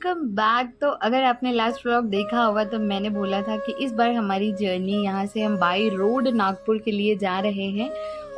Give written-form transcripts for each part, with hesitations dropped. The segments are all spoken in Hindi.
Welcome back. तो अगर आपने लास्ट व्लॉग देखा होगा तो मैंने बोला था कि इस बार हमारी जर्नी यहाँ से हम बाई रोड नागपुर के लिए जा रहे हैं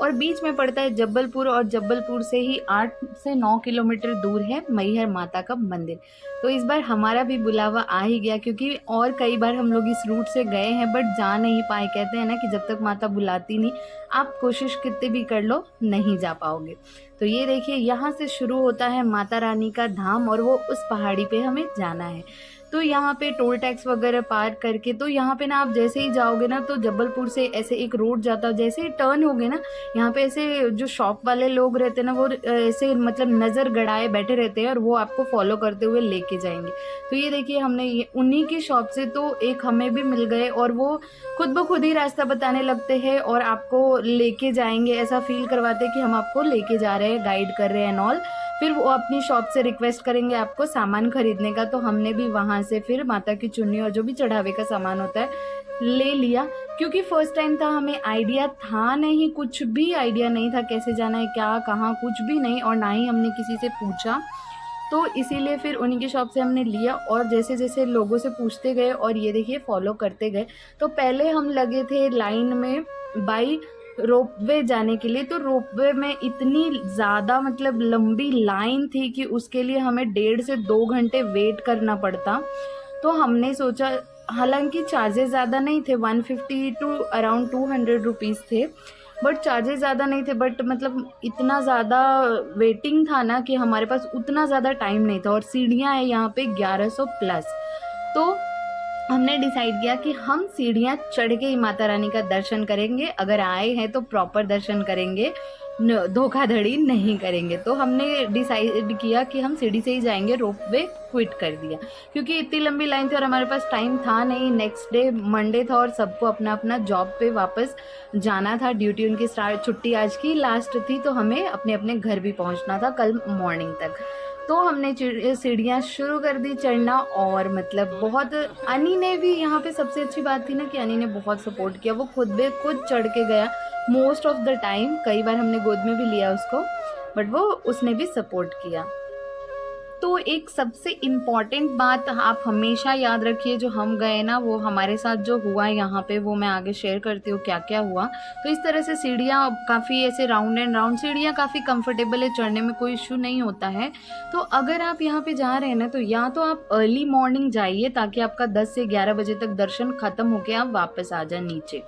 और बीच में पड़ता है जबलपुर और जबलपुर से ही 8 से 9 किलोमीटर दूर है मैहर माता का मंदिर। तो इस बार हमारा भी बुलावा आ ही गया क्योंकि और कई बार हम लोग इस रूट से गए हैं बट जा नहीं पाए। कहते हैं ना कि जब तक माता बुलाती नहीं आप कोशिश कितनी भी कर लो नहीं जा पाओगे। तो ये देखिए यहाँ से शुरू होता है माता रानी का धाम और वो उस पहाड़ी पे हमें जाना है। तो यहाँ पे टोल टैक्स वगैरह पार करके तो यहाँ पे ना आप जैसे ही जाओगे ना तो जबलपुर से ऐसे एक रोड जाता है, जैसे ही टर्न होगे ना यहाँ पे ऐसे जो शॉप वाले लोग रहते हैं ना वो ऐसे मतलब नज़र गड़ाए बैठे रहते हैं और वो आपको फॉलो करते हुए लेके जाएंगे। तो ये देखिए हमने ये उन्हीं की शॉप से तो एक हमें भी मिल गए और वो खुद ब खुद ही रास्ता बताने लगते हैं और आपको लेके जाएंगे, ऐसा फील करवाते हैं कि हम आपको लेके जा रहे हैं, गाइड कर रहे हैं एंड ऑल। फिर वो अपनी शॉप से रिक्वेस्ट करेंगे आपको सामान खरीदने का। तो हमने भी वहाँ से फिर माता की चुन्नी और जो भी चढ़ावे का सामान होता है ले लिया क्योंकि फर्स्ट टाइम था, हमें आइडिया था नहीं, कुछ भी आइडिया नहीं था कैसे जाना है, क्या कहाँ, कुछ भी नहीं और ना ही हमने किसी से पूछा। तो इसीलिए फिर उन्हीं की शॉप से हमने लिया और जैसे जैसे लोगों से पूछते गए और ये देखिए फॉलो करते गए। तो पहले हम लगे थे लाइन में बाई रोपवे जाने के लिए। तो रोपवे में इतनी ज़्यादा मतलब लंबी लाइन थी कि उसके लिए हमें 1.5 से 2 घंटे वेट करना पड़ता। तो हमने सोचा, हालांकि चार्जेस ज़्यादा नहीं थे, 150 टू अराउंड 200 रुपीज़ थे, बट चार्जेस ज़्यादा नहीं थे, बट मतलब इतना ज़्यादा वेटिंग था ना कि हमारे पास उतना ज़्यादा टाइम नहीं था और सीढ़ियाँ हैं यहाँ पे 1100 प्लस। तो हमने डिसाइड किया कि हम सीढ़ियाँ चढ़ के ही माता रानी का दर्शन करेंगे, अगर आए हैं तो प्रॉपर दर्शन करेंगे, धोखाधड़ी नहीं करेंगे। तो हमने डिसाइड किया कि हम सीढ़ी से ही जाएंगे, रोपवे क्विट कर दिया क्योंकि इतनी लंबी लाइन थी और हमारे पास टाइम था नहीं। नेक्स्ट डे मंडे था और सबको अपना अपना जॉब पे वापस जाना था, ड्यूटी उनकी स्टार्ट, छुट्टी आज की लास्ट थी तो हमें अपने अपने घर भी पहुंचना था कल मॉर्निंग तक। तो हमने सीढ़ियाँ शुरू कर दी चढ़ना और मतलब बहुत अनी ने भी, यहाँ पे सबसे अच्छी बात थी ना कि अनी ने बहुत सपोर्ट किया, वो खुद चढ़ के गया मोस्ट ऑफ द टाइम। कई बार हमने गोद में भी लिया उसको बट वो उसने भी सपोर्ट किया। तो एक सबसे इम्पॉर्टेंट बात आप हमेशा याद रखिए, जो हम गए ना वो हमारे साथ जो हुआ यहाँ पे वो मैं आगे शेयर करती हूँ क्या क्या हुआ। तो इस तरह से सीढ़ियाँ काफ़ी ऐसे राउंड एंड राउंड सीढ़ियाँ काफ़ी कंफर्टेबल है, चढ़ने में कोई इशू नहीं होता है। तो अगर आप यहाँ पे जा रहे हैं ना तो या तो आप अर्ली मॉर्निंग जाइए ताकि आपका 10 से 11 बजे तक दर्शन खत्म होके आप वापस आ जाए नीचे,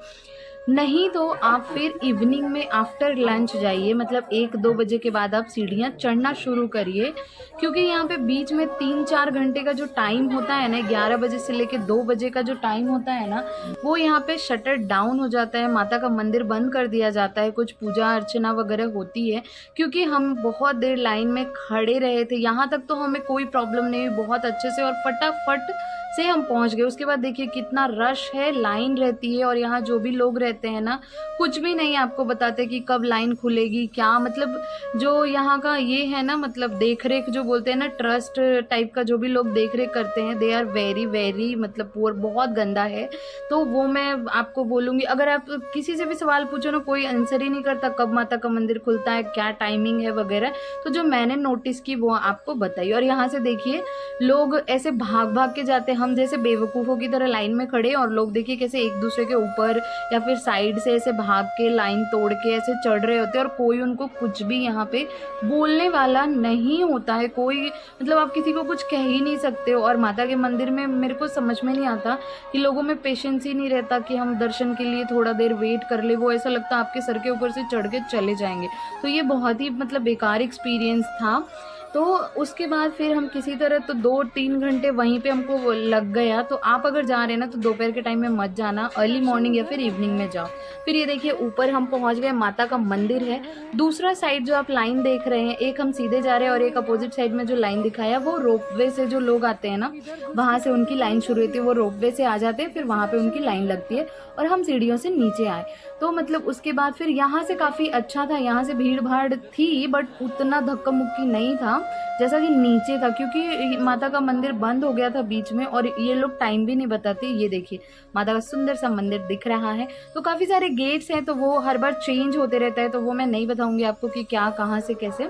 नहीं तो आप फिर इवनिंग में आफ्टर लंच जाइए, मतलब 1-2 बजे के बाद आप सीढ़ियाँ चढ़ना शुरू करिए क्योंकि यहाँ पे बीच में 3-4 घंटे का जो टाइम होता है ना, 11 बजे से लेके 2 बजे का जो टाइम होता है ना, वो यहाँ पे शटर डाउन हो जाता है, माता का मंदिर बंद कर दिया जाता है, कुछ पूजा अर्चना वगैरह होती है। क्योंकि हम बहुत देर लाइन में खड़े रहे थे, यहाँ तक तो हमें कोई प्रॉब्लम नहीं हुई, बहुत अच्छे से और फटाफट से हम पहुंच गए। उसके बाद देखिए कितना रश है, लाइन रहती है और यहाँ जो भी लोग रहते हैं ना कुछ भी नहीं आपको बताते कि कब लाइन खुलेगी क्या, मतलब जो यहाँ का ये है ना, मतलब देख रेख जो बोलते हैं ना, ट्रस्ट टाइप का जो भी लोग देख रेख करते हैं, दे आर वेरी वेरी मतलब पुअर, बहुत गंदा है। तो वो मैं आपको बोलूँगी, अगर आप किसी से भी सवाल पूछो ना कोई आंसर ही नहीं करता कब माता का मंदिर खुलता है, क्या टाइमिंग है वगैरह। तो जो मैंने नोटिस की वो आपको बताइए। और यहाँ से देखिए लोग ऐसे भाग भाग के जाते हैं, हम जैसे बेवकूफ़ों की तरह लाइन में खड़े और लोग देखिए कैसे एक दूसरे के ऊपर या फिर साइड से ऐसे भाग के लाइन तोड़ के ऐसे चढ़ रहे होते हैं और कोई उनको कुछ भी यहाँ पे बोलने वाला नहीं होता है। कोई मतलब आप किसी को कुछ कह ही नहीं सकते हो। और माता के मंदिर में मेरे को समझ में नहीं आता कि लोगों में पेशेंस ही नहीं रहता कि हम दर्शन के लिए थोड़ा देर वेट कर ले, वो ऐसा लगता है आपके सर के ऊपर से चढ़ के चले जाएंगे। तो ये बहुत ही मतलब बेकार एक्सपीरियंस था। तो उसके बाद फिर हम किसी तरह तो 2-3 घंटे वहीं पे हमको वो लग गया। तो आप अगर जा रहे हैं ना तो दोपहर के टाइम में मत जाना, अर्ली मॉर्निंग या फिर इवनिंग में जाओ। फिर ये देखिए ऊपर हम पहुंच गए, माता का मंदिर है। दूसरा साइड जो आप लाइन देख रहे हैं, एक हम सीधे जा रहे हैं और एक अपोजिट साइड में जो लाइन दिखाया वो रोपवे से जो लोग आते हैं ना वहाँ से उनकी लाइन शुरू होती है, वो रोपवे से आ जाते हैं, फिर वहाँ पे उनकी लाइन लगती है और हम सीढ़ियों से नीचे आए। तो मतलब उसके बाद फिर यहाँ से काफ़ी अच्छा था, यहाँ से भीड़ भाड़ थी बट उतना धक्का मुक्की नहीं था। जैसा कि नीचे था, क्योंकि माता का मंदिर बंद हो गया था बीच में और ये लोग टाइम भी नहीं बताते। ये देखिए माता का सुंदर सा मंदिर दिख रहा है। तो काफ़ी सारे गेट्स हैं, तो वो हर बार चेंज होते रहता है, तो वो मैं नहीं बताऊंगी आपको कि क्या कहाँ से कैसे।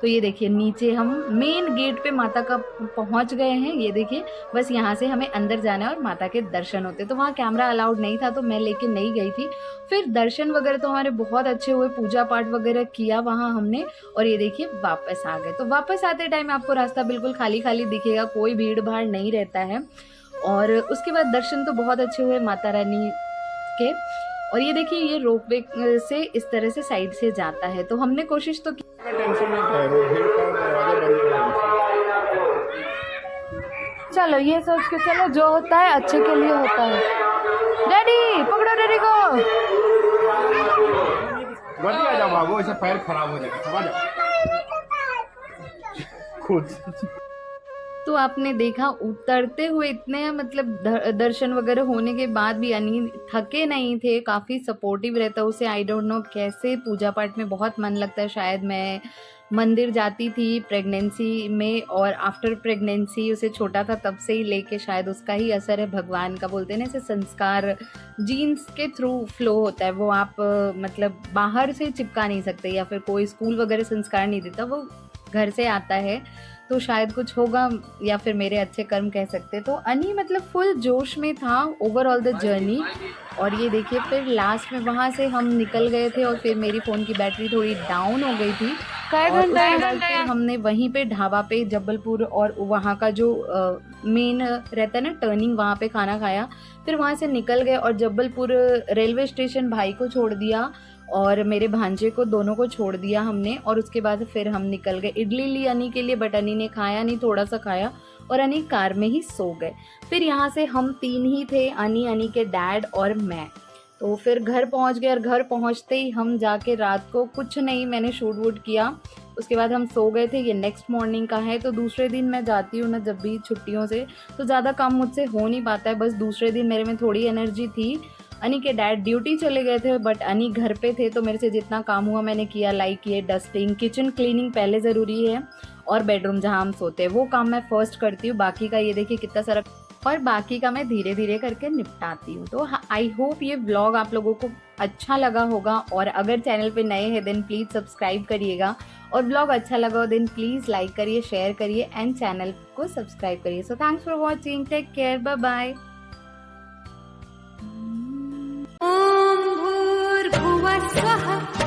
तो ये देखिए नीचे हम मेन गेट पे माता का पहुंच गए हैं। ये देखिए बस यहाँ से हमें अंदर जाना है और माता के दर्शन होते। तो वहाँ कैमरा अलाउड नहीं था, तो मैं लेके नहीं गई थी। फिर दर्शन वगैरह तो हमारे बहुत अच्छे हुए, पूजा पाठ वगैरह किया वहाँ हमने, और ये देखिए वापस आ गए। तो वापस आते टाइम आपको रास्ता बिल्कुल खाली खाली दिखेगा, कोई भीड़ भाड़ नहीं रहता है। और उसके बाद दर्शन तो बहुत अच्छे हुए माता रानी के। और ये देखिए ये रोपवे से इस तरह से साइड से जाता है। तो हमने कोशिश तो की। चलो ये सोच के चलो, जो होता है अच्छे के लिए होता है। डैडी पकड़ो डैडी को। आ जाओ बाबू, ऐसे पैर खराब हो जाएगा, समझ जाओ खुद। तो आपने देखा उतरते हुए इतने मतलब दर्शन वगैरह होने के बाद भी अनी थके नहीं थे, काफ़ी सपोर्टिव रहता उसे। आई डोंट नो कैसे, पूजा पाठ में बहुत मन लगता है। शायद मैं मंदिर जाती थी प्रेगनेंसी में, और आफ्टर प्रेगनेंसी उसे छोटा था तब से ही लेके शायद उसका ही असर है भगवान का। बोलते हैं ना ऐसे संस्कार जीन्स के थ्रू फ्लो होता है, वो आप मतलब बाहर से चिपका नहीं सकते, या फिर कोई स्कूल वगैरह संस्कार नहीं देता, वो घर से आता है। तो शायद कुछ होगा, या फिर मेरे अच्छे कर्म कह सकते। तो अनी मतलब फुल जोश में था ओवरऑल द जर्नी। और ये देखिए फिर लास्ट में वहाँ से हम निकल गए थे, और फिर मेरी फ़ोन की बैटरी थोड़ी डाउन हो गई थी। और उसके बाद फिर हमने वहीं पे ढाबा पे जबलपुर और वहाँ का जो मेन रहता है ना टर्निंग, वहाँ पे खाना खाया। फिर वहाँ से निकल गए और जबलपुर रेलवे स्टेशन भाई को छोड़ दिया और मेरे भांजे को, दोनों को छोड़ दिया हमने। और उसके बाद फिर हम निकल गए। इडली ली अनी के लिए, बट अनी ने खाया नहीं, थोड़ा सा खाया और अनी कार में ही सो गए। फिर यहाँ से हम 3 ही थे, अनी के डैड और मैं। तो फिर घर पहुँच गए, और घर पहुँचते ही हम जाके रात को कुछ नहीं मैंने शूट वूट किया। उसके बाद हम सो गए थे। ये नेक्स्ट मॉर्निंग का है। तो दूसरे दिन मैं जाती हूँ ना जब भी छुट्टियों से, तो ज़्यादा काम मुझसे हो नहीं पाता है। बस दूसरे दिन मेरे में थोड़ी एनर्जी थी। अनी के डैड ड्यूटी चले गए थे, बट अनी घर पे थे, तो मेरे से जितना काम हुआ मैंने किया। लाइक ये डस्टिंग, किचन क्लीनिंग पहले ज़रूरी है, और बेडरूम जहाँ हम सोते हैं वो काम मैं फर्स्ट करती हूँ। बाकी का ये देखिए कितना सारा, और बाकी का मैं धीरे धीरे करके निपटाती हूँ। तो आई होप ये व्लॉग आप लोगों को अच्छा लगा होगा। और अगर चैनल पे नए हैं देन प्लीज़ सब्सक्राइब करिएगा, और ब्लॉग अच्छा लगा हो देन प्लीज़ लाइक करिए, शेयर करिए एंड चैनल को सब्सक्राइब करिए। So thanks for watching, take care, bye bye. ओम भूर्भुवः स्वः